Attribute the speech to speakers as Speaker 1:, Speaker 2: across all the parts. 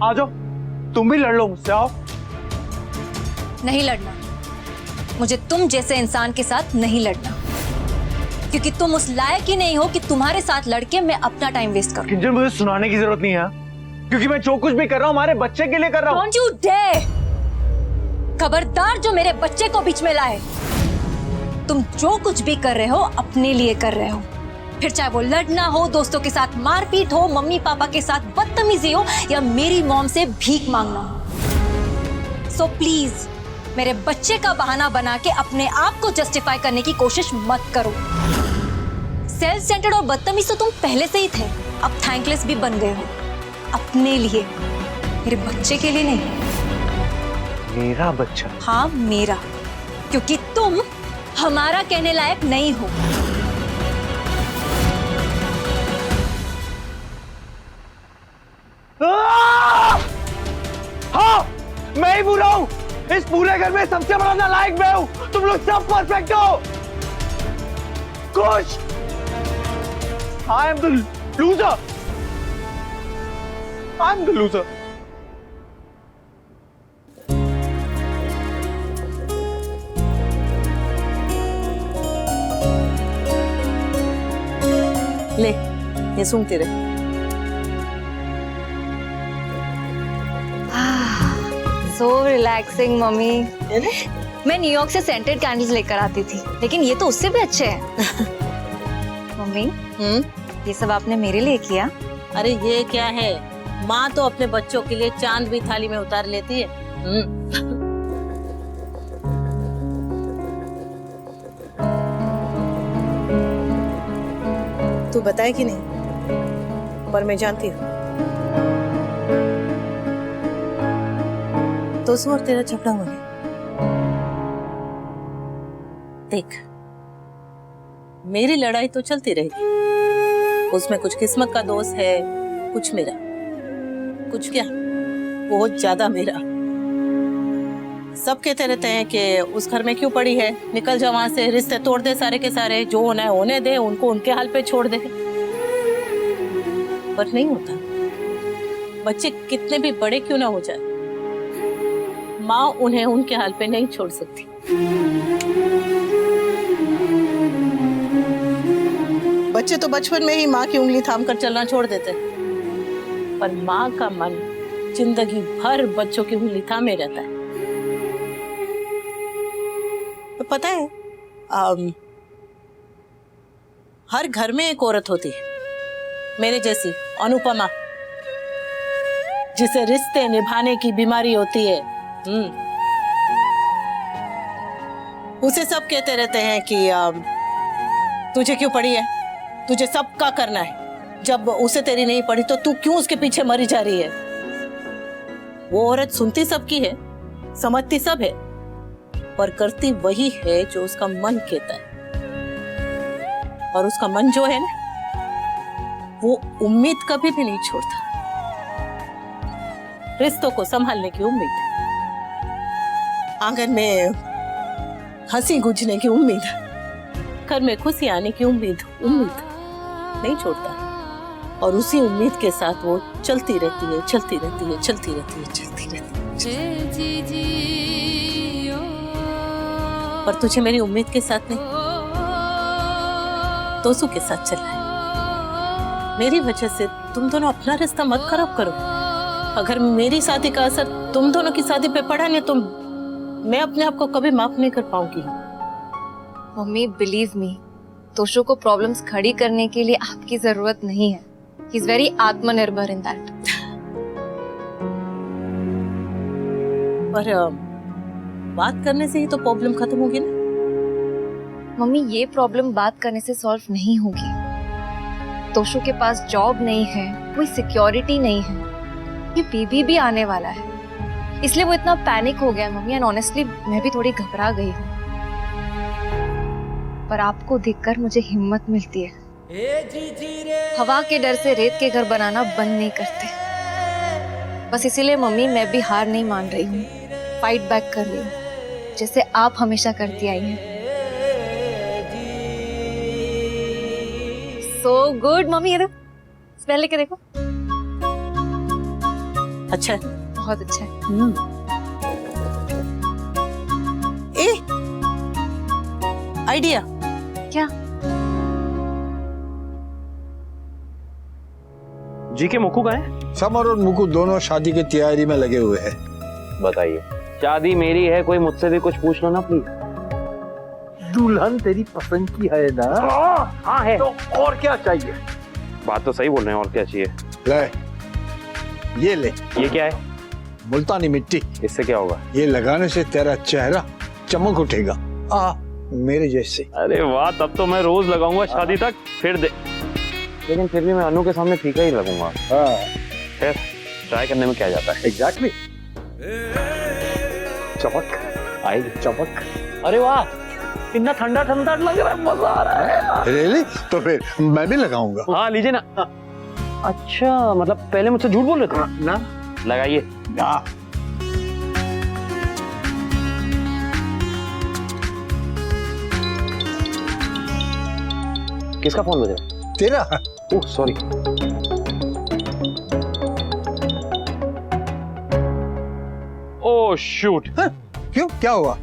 Speaker 1: आ जाओ, तुम भी लड़ लो मुझसे, आओ।
Speaker 2: नहीं लड़ना, मुझे तुम जैसे इंसान के साथ नहीं लड़ना, क्योंकि तुम उस लायक ही नहीं हो कि तुम्हारे साथ लड़के मैं अपना टाइम वेस्ट करूं।
Speaker 1: किंजल, मुझे सुनाने की जरूरत नहीं है, क्योंकि मैं जो कुछ भी कर रहा हूँ हमारे बच्चे के लिए कर रहा हूँ।
Speaker 2: Don't you dare! खबरदार जो मेरे बच्चे को बीच में लाए। तुम जो कुछ भी कर रहे हो अपने लिए कर रहे हो, फिर चाहे वो लड़ना हो, दोस्तों के साथ मारपीट हो, मम्मी पापा के साथ बदतमीजी हो, या मेरी मॉम से भीख मांगना हो। सो प्लीज मेरे बच्चे का बहाना बना के अपने आप को जस्टिफाई करने की कोशिश मत करो। सेल्फ सेंटर्ड और बदतमीज तो तुम पहले से ही थे, अब थैंकलेस भी बन गए हो। अपने लिए, मेरे बच्चे के लिए नहीं।
Speaker 1: मेरा बच्चा?
Speaker 2: हाँ मेरा, क्योंकि तुम हमारा कहने लायक नहीं हो।
Speaker 1: हाँ, मैं ही बुरा हूँ। इस पूरे घर में सबसे बड़ा नालायक मैं हूँ। तुम लोग सब परफेक्ट हो। खुश। I am the loser. I am the loser.
Speaker 3: ले, ये सूंघती रहे।
Speaker 2: So relaxing mummy. मैं न्यूयॉर्क से सेंटेड कैंडल्स लेकर आती थी, लेकिन ये तो उससे भी अच्छे हैं। मम्मी, ये सब आपने मेरे लिए किया?
Speaker 3: अरे ये क्या है, माँ तो अपने बच्चों के लिए चांद भी थाली में उतार लेती है।
Speaker 4: तू बताए कि नहीं, पर मैं जानती हूँ तो और तेरा झगड़ा हुआ है।
Speaker 3: देख, मेरी लड़ाई तो चलती रहेगी, उसमें कुछ किस्मत का दोष है, कुछ मेरा, कुछ क्या बहुत ज्यादा मेरा। सब कहते रहते हैं कि उस घर में क्यों पड़ी है, निकल जा वहां से, रिश्ते तोड़ दे सारे के सारे, जो होना है होने दे, उनको उनके हाल पे छोड़ दे। पर नहीं होता, बच्चे कितने भी बड़े क्यों ना हो जाए, माँ उन्हें उनके हाल पे नहीं छोड़ सकती।
Speaker 4: बच्चे तो बचपन में ही माँ की उंगली थाम कर
Speaker 3: चलना छोड़ देते, पर माँ का मन जिंदगी भर बच्चों की उंगली थामे रहता है।
Speaker 4: तो पता है, हर घर में एक औरत होती है
Speaker 3: मेरे जैसी अनुपमा, जिसे रिश्ते निभाने की बीमारी होती है।
Speaker 4: उसे सब कहते रहते हैं कि तुझे क्यों पड़ी है, तुझे सबका करना है, जब उसे तेरी नहीं पड़ी तो तू क्यों उसके पीछे मरी जा रही है।
Speaker 3: वो औरत सुनती सबकी है, समझती सब है, पर करती वही है जो उसका मन कहता है। और उसका मन जो है ना, वो उम्मीद कभी भी नहीं छोड़ता, रिश्तों को संभालने की उम्मीद,
Speaker 4: आंगन में हंसी गुजरने की उम्मीद,
Speaker 3: घर में खुशी आने की उम्मीद नहीं छोड़ता। और उसी उम्मीद के साथ वो चलती रहती है, चलती रहती है, चलती रहती है, चलती रहती है। पर तुझे मेरी उम्मीद के साथ नहीं, तोसू के साथ चलना है। मेरी वजह से तुम दोनों अपना रिश्ता मत खराब करो। अगर मेरी शादी का असर तुम दोनों की शादी पे पड़ा नहीं तो मैं अपने आप को कभी माफ नहीं कर पाऊंगी।
Speaker 2: मम्मी, बिलीव मी, तोशु को प्रॉब्लम्स खड़ी करने के लिए आपकी जरूरत नहीं है। ही इज वेरी आत्मनिर्भर इन दैट।
Speaker 3: पर बात करने से ही तो प्रॉब्लम खत्म होगी ना।
Speaker 2: मम्मी, ये प्रॉब्लम बात करने से सॉल्व नहीं होगी। तोशु के पास जॉब नहीं है, कोई सिक्योरिटी नहीं है, ये बेबी भी आने वाला है, इसलिए वो इतना पैनिक हो गया मम्मी। एंड ऑनेस्टली मैं भी थोड़ी घबरा गई हूँ, पर आपको देखकर मुझे हिम्मत मिलती है। हवा के डर से रेत के घर बनाना बंद नहीं करते। बस इसीलिए मम्मी मैं भी हार नहीं मान रही हूँ, फाइट बैक कर रही हूँ, जैसे आप हमेशा करती आई हैं। सो गुड मम्मी, ये स्मेल लेके देखो।
Speaker 4: अच्छा है।
Speaker 2: बहुत अच्छा है।
Speaker 4: ए आइडिया।
Speaker 2: क्या?
Speaker 1: जी के मुक्कू कहाँ है?
Speaker 5: समर और मुकुट दोनों शादी की तैयारी में लगे हुए हैं।
Speaker 1: बताइए, शादी मेरी है, कोई मुझसे भी कुछ पूछ लो ना प्लीज।
Speaker 5: दुल्हन तेरी पसंद की है ना?
Speaker 1: हाँ है।
Speaker 5: तो और क्या चाहिए?
Speaker 1: बात तो सही बोल रहे हैं, और क्या चाहिए?
Speaker 5: ले, ये ले।
Speaker 1: ये क्या है?
Speaker 5: मुल्तानी मिट्टी।
Speaker 1: इससे क्या होगा?
Speaker 5: ये लगाने से तेरा चेहरा चमक उठेगा, मेरे जैसे।
Speaker 1: अरे वाह, तब तो मैं रोज लगाऊंगा शादी तक। फिर लेकिन फिर भी मैं अनु के सामने फीका ही लगूंगा। फिर ट्राई करने में क्या जाता है?
Speaker 5: एग्जैक्टली।
Speaker 1: चमक आएगी, चमक। अरे वाह, इतना ठंडा ठंडा लग रहा है, मजा आ रहा है।
Speaker 5: रियली? तो फिर मैं भी लगाऊंगा।
Speaker 1: हाँ लीजिए ना। अच्छा, मतलब पहले मुझसे झूठ बोल रहे थे
Speaker 5: ना?
Speaker 1: लगाइए। किसका फोन बजा?
Speaker 5: तेरा?
Speaker 1: Oh sorry. Oh shoot.
Speaker 5: क्यों, क्या हुआ?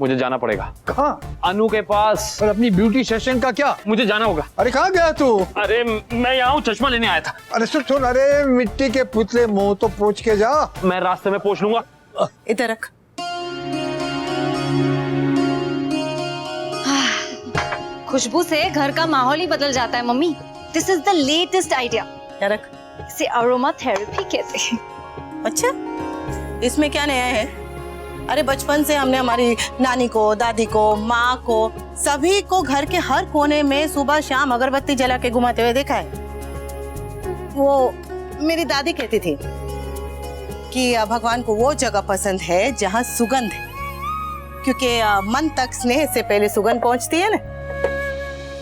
Speaker 1: मुझे जाना पड़ेगा।
Speaker 5: कहाँ?
Speaker 1: अनु के पास।
Speaker 5: और अपनी ब्यूटी सेशन का क्या?
Speaker 1: मुझे जाना होगा।
Speaker 5: अरे कहाँ गया तू?
Speaker 1: अरे मैं यहाँ हूँ, चश्मा लेने आया था।
Speaker 5: अरे सुन, अरे मिट्टी के पुतले मुंह तो पोंछ के जा।
Speaker 1: मैं रास्ते में पोंछ लूंगा।
Speaker 4: इधर रख।
Speaker 2: खुशबू से घर का माहौल ही बदल जाता है mummy. This is the latest idea.
Speaker 4: क्या रख?
Speaker 2: इसे अरोमा थेरेपी कहते हैं।
Speaker 4: अच्छा, इसमें क्या नया है? अरे बचपन से हमने हमारी नानी को, दादी को, माँ को, सभी को घर के हर कोने में सुबह शाम अगरबत्ती जला के घुमाते हुए देखा है। वो मेरी दादी कहती थी कि भगवान को वो जगह पसंद है जहाँ सुगंध है, क्योंकि मन तक स्नेह से पहले सुगंध पहुंचती है ना,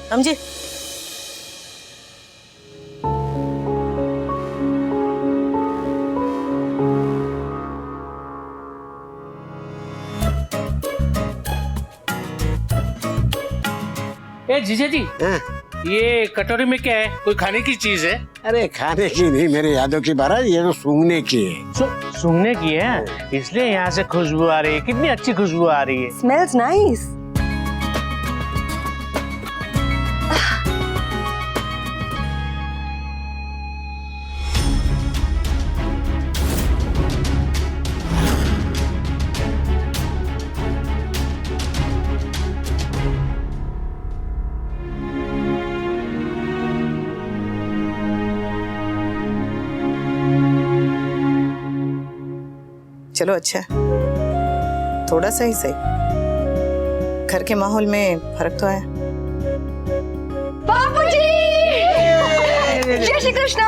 Speaker 4: समझे?
Speaker 6: ए जीजा जी, ये कटोरी में क्या है? कोई खाने की चीज है?
Speaker 7: अरे खाने की नहीं मेरे यादों की बारात, ये तो सूंघने की है।
Speaker 6: सूंघने की है, इसलिए यहाँ से खुशबू आ रही है। कितनी अच्छी खुशबू आ रही है।
Speaker 2: Smells nice.
Speaker 4: चलो अच्छा, थोड़ा सा ही सही, घर के माहौल में फर्क तो आया।
Speaker 2: बाबूजी! जय श्री कृष्ण।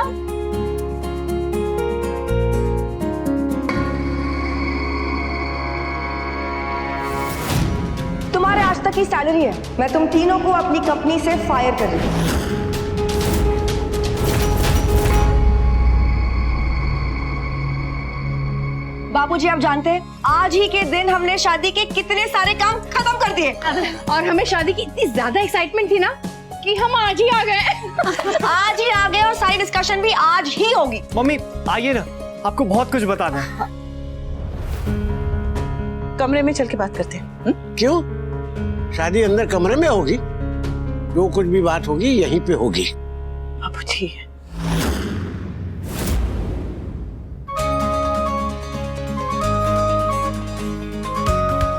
Speaker 8: तुम्हारे आज तक की सैलरी है, मैं तुम तीनों को अपनी कंपनी से फायर कर रही हूँ। बाबूजी, आप जानते हैं आज ही के दिन हमने शादी के कितने सारे काम खत्म कर दिए, और हमें शादी की इतनी ज्यादा एक्साइटमेंट थी ना कि हम आज ही आ गए। आज ही आ गए, और सारी डिस्कशन भी आज ही होगी।
Speaker 1: मम्मी आइए ना, आपको बहुत कुछ बताना है।
Speaker 4: कमरे में चल के बात करते हैं।
Speaker 7: क्यों? शादी अंदर कमरे में होगी, जो कुछ भी बात होगी यहीं पे होगी।
Speaker 4: बाबूजी,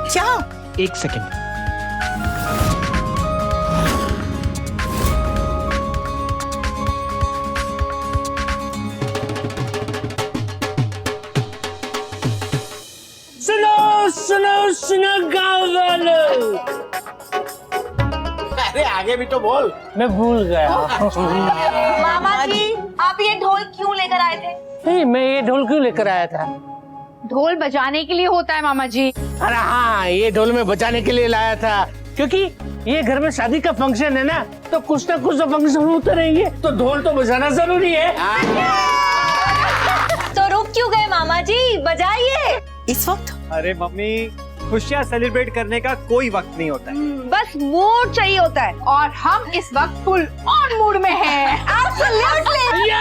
Speaker 4: क्या?
Speaker 1: एक सेकंड।
Speaker 6: सुनो सुनो सुनो गाँव वालों,
Speaker 7: अरे आगे भी तो बोल।
Speaker 6: मैं भूल गया।
Speaker 8: मामा जी, आप ये ढोल क्यों लेकर आए थे?
Speaker 6: नहीं, मैं ये ढोल क्यों लेकर आया था?
Speaker 8: ढोल बजाने के लिए होता है मामा जी।
Speaker 6: अरे हाँ, ये ढोल में बजाने के लिए लाया था, क्योंकि ये घर में शादी का फंक्शन है ना, तो कुछ ना कुछ तो फंक्शन होते रहेंगे, तो ढोल तो बजाना जरूरी है।
Speaker 2: तो रुक क्यों गए मामा जी, बजाइए।
Speaker 4: इस वक्त?
Speaker 1: अरे मम्मी, खुशियाँ सेलिब्रेट करने का कोई वक्त नहीं होता है,
Speaker 8: बस मूड चाहिए होता है, और हम इस वक्त फुल ऑन मूड में हैं। Absolutely।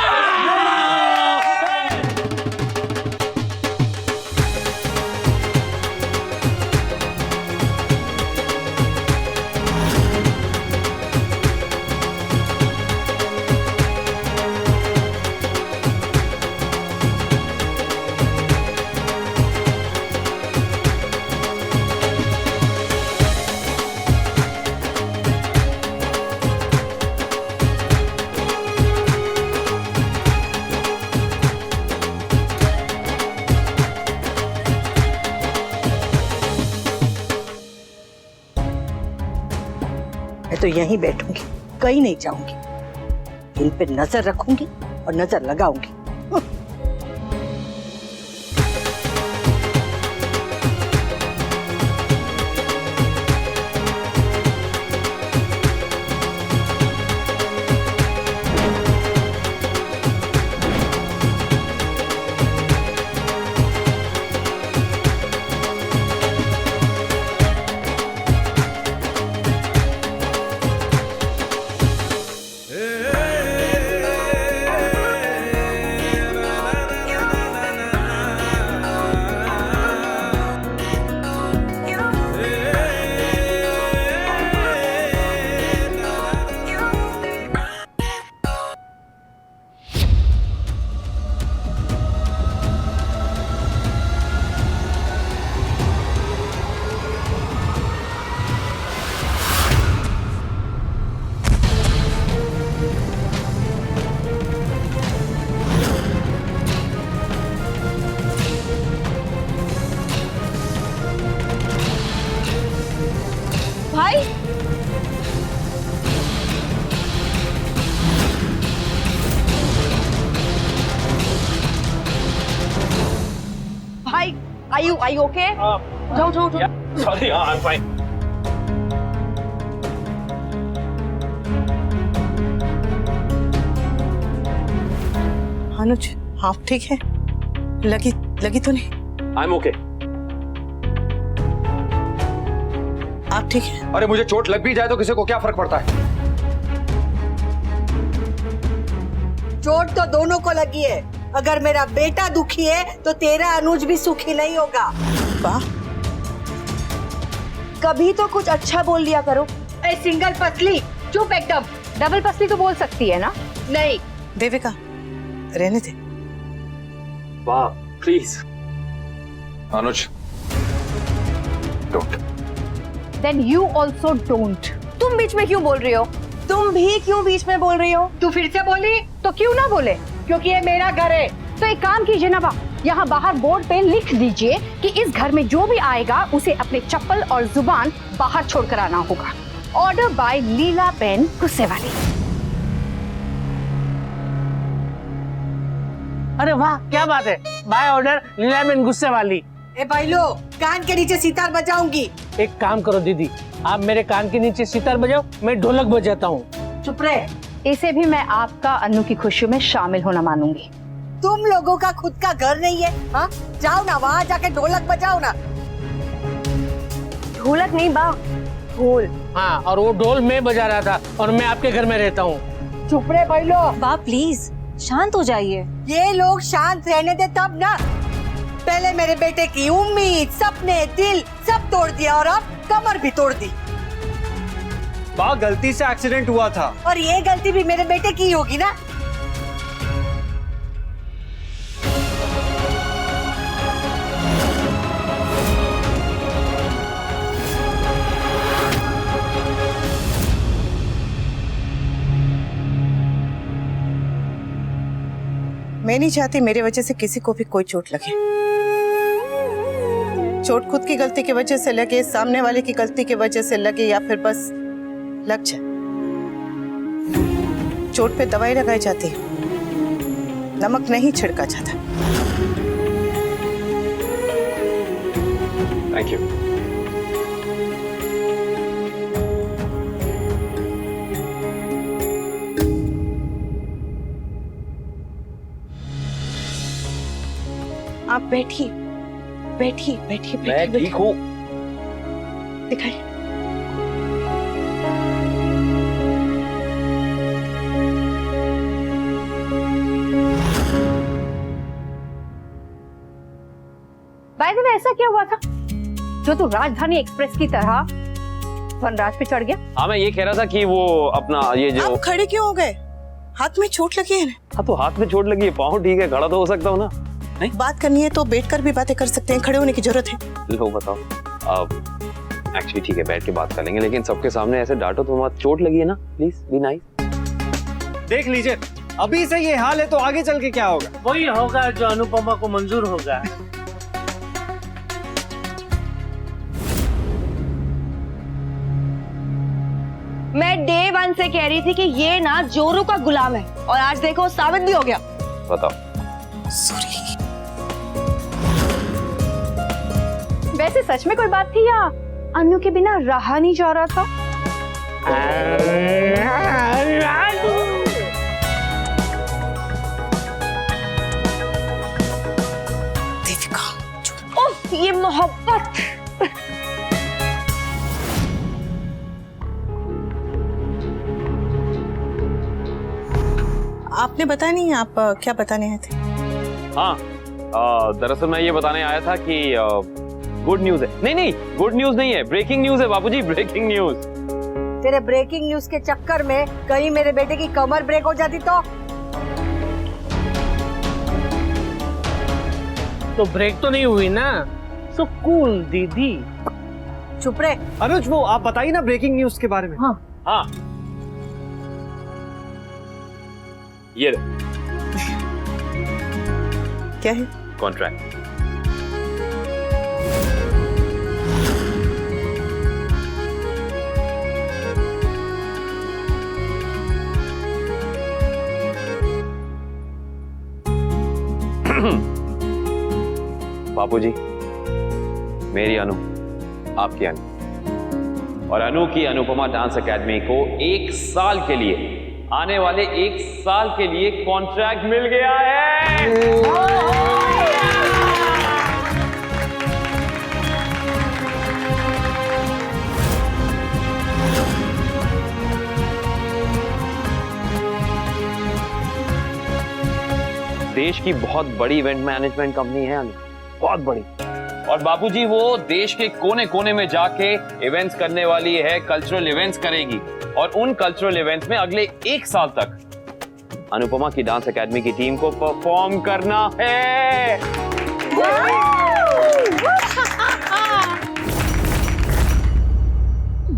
Speaker 4: तो यहीं बैठूंगी, कहीं नहीं जाऊंगी। इन पे नजर रखूंगी और नजर लगाऊंगी।
Speaker 8: भाई भाई आई ओके? जाओ जाओ जाओ।
Speaker 1: Sorry, I am fine.
Speaker 4: Anuj, आप ठीक है? लगी तो नहीं?
Speaker 1: I am okay.
Speaker 4: आप ठीक है?
Speaker 9: अरे मुझे चोट लग भी जाए तो किसी को क्या फर्क पड़ता है?
Speaker 4: चोट तो दोनों को लगी है। अगर मेरा बेटा दुखी है तो तेरा अनुज भी सुखी नहीं होगा। वाह,
Speaker 8: कभी तो कुछ अच्छा बोल लिया करो। ए सिंगल पसली, चुप एकदम। डबल पसली तो बोल सकती है ना? नहीं।
Speaker 4: देविका, रहने दे।
Speaker 1: वाह, please.
Speaker 9: Anuj, don't.
Speaker 8: Then you also don't. तुम बीच में क्यों बोल रही हो? तुम भी क्यों बीच में बोल रही हो? तू फिर से बोली तो क्यों ना बोले, क्योंकि ये मेरा घर है। तो एक काम कीजिए ना, यहाँ बाहर बोर्ड पे लिख दीजिए कि इस घर में जो भी आएगा उसे अपने चप्पल और जुबान बाहर छोड़कर आना होगा। ऑर्डर बाय लीला बेन गुस्से वाली।
Speaker 6: अरे वाह, क्या बात है। बाय ऑर्डर लीला बेन गुस्से वाली।
Speaker 4: ए भाई लो, कान के नीचे सितार बजाऊंगी।
Speaker 6: एक काम करो दीदी, आप मेरे कान के नीचे सितार बजाओ, मैं ढोलक बजाता हूँ।
Speaker 4: चुप रहे।
Speaker 8: इसे भी मैं आपका अन्नू की खुशियों में शामिल होना मानूंगी।
Speaker 4: तुम लोगों का खुद का घर नहीं है? हाँ, जाओ ना वहाँ जाके ढोलक बजाओ ना।
Speaker 8: ढोलक नहीं बा, ढोल।
Speaker 6: हाँ, और वो ढोल मैं बजा रहा था और मैं आपके घर में रहता हूँ।
Speaker 4: चुप रहे भाई लो।
Speaker 2: बा प्लीज शांत हो जाइए।
Speaker 4: ये लोग शांत रहने दे तब ना। पहले मेरे बेटे की उम्मीद, सपने, दिल सब तोड़ दिया और अब कमर भी तोड़ दी।
Speaker 9: बा, गलती से एक्सीडेंट हुआ था।
Speaker 4: और ये गलती भी मेरे बेटे की होगी ना। मैं नहीं चाहती मेरे वजह से किसी को भी कोई चोट लगे। चोट खुद की गलती की वजह से लगे, सामने वाले की गलती की वजह से लगे, या फिर बस लग जाए। चोट पे दवाई लगाई जाती है, नमक नहीं छिड़का जाता।
Speaker 1: Thank you.
Speaker 4: आप बैठिए बैठिए बैठिए।
Speaker 1: मैं ठीक हूँ।
Speaker 4: दिखाइए।
Speaker 8: बाय द वे, ऐसा क्या हुआ था जो तू राजधानी एक्सप्रेस की तरह वनराज पे चढ़ गया?
Speaker 1: हाँ, मैं ये कह रहा था कि वो अपना ये जो
Speaker 4: आप खड़े क्यों हो गए? हाथ में चोट लगी है ना?
Speaker 1: हाँ, तो हाथ में चोट लगी है, पाँव ठीक है, खड़ा तो हो सकता हूँ ना। नहीं,
Speaker 4: बात करनी है तो बैठकर भी बातें कर सकते हैं, खड़े होने की जरूरत है?
Speaker 1: लो बताओ। एक्चुअली ठीक है, बैठ के बात कर लेंगे, लेकिन सबके सामने ऐसे डांटो तो मत। चोट लगी है ना, प्लीज बी नाइस।
Speaker 9: देख लीजिए, अभी से ये हाल है तो आगे चल के क्या होगा?
Speaker 6: वही होगा जो अनुपमा को मंजूर होगा।
Speaker 8: मैं बचपन से कह रही थी कि ये ना जोरू का गुलाम है, और आज देखो साबित भी हो गया।
Speaker 1: बताओ।
Speaker 8: वैसे सच में कोई बात थी या अनु के बिना रहा नहीं जा रहा था? उफ, ये मोहब्बत।
Speaker 4: आपने बताया नहीं, आप क्या बताने आए थे?
Speaker 1: हाँ, दरअसल मैं ये बताने आया था कि गुड न्यूज है। नहीं, गुड न्यूज नहीं है, ब्रेकिंग न्यूज है बाबूजी, ब्रेकिंग न्यूज।
Speaker 10: तेरे ब्रेकिंग न्यूज के चक्कर में कहीं मेरे बेटे की कमर ब्रेक हो जाती
Speaker 6: तो ब्रेक तो नहीं हुई ना। सो कूल दीदी।
Speaker 10: चुप रहे।
Speaker 9: अनुज, वो आप बताइए ना ब्रेकिंग न्यूज के बारे में।
Speaker 1: हाँ, ये
Speaker 4: क्या है?
Speaker 1: कॉन्ट्रैक्ट। बापूजी, मेरी अनु, आपकी अनु और अनु की अनुपमा डांस एकेडमी को 1 साल के लिए, आने वाले 1 साल के लिए कॉन्ट्रैक्ट मिल गया है। देश की बहुत बड़ी इवेंट मैनेजमेंट कंपनी है अनु, बहुत बड़ी। और बापूजी वो देश के कोने कोने में जाके इवेंट्स करने वाली है, कल्चरल इवेंट्स करेगी। और उन कल्चरल इवेंट्स में अगले 1 साल तक अनुपमा की डांस एकेडमी की टीम को परफॉर्म करना है।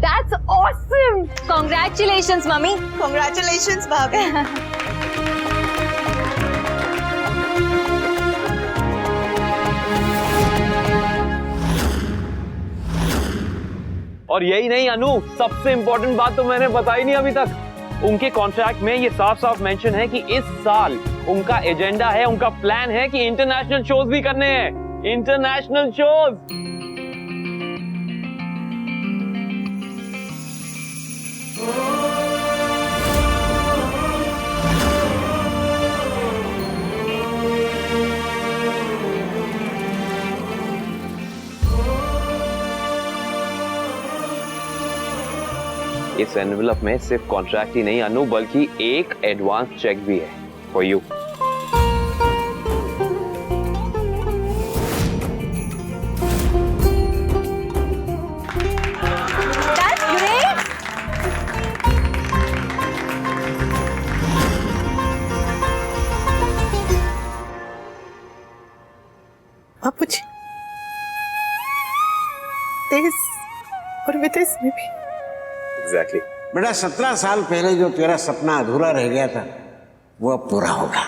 Speaker 2: That's awesome! Congratulations, mummy.
Speaker 4: Congratulations, भाभी।
Speaker 1: और यही नहीं अनु, सबसे इंपॉर्टेंट बात तो मैंने बताई नहीं अभी तक। उनके कॉन्ट्रैक्ट में ये साफ साफ मेंशन है कि इस साल उनका एजेंडा है, उनका प्लान है कि इंटरनेशनल शोज भी करने हैं। International shows. इस एनवेलप में सिर्फ कॉन्ट्रैक्ट ही नहीं अनु, बल्कि एक एडवांस चेक भी है फॉर यू।
Speaker 4: बापूजी, तेज और विदेश में भी।
Speaker 1: एग्जैक्टली।
Speaker 7: बेटा 17 साल पहले जो तेरा सपना अधूरा रह गया था वो अब पूरा होगा।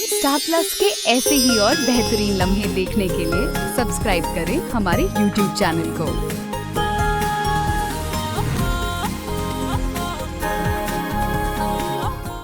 Speaker 11: स्टार प्लस के ऐसे ही और बेहतरीन लम्हे देखने के लिए सब्सक्राइब करें हमारे YouTube चैनल को।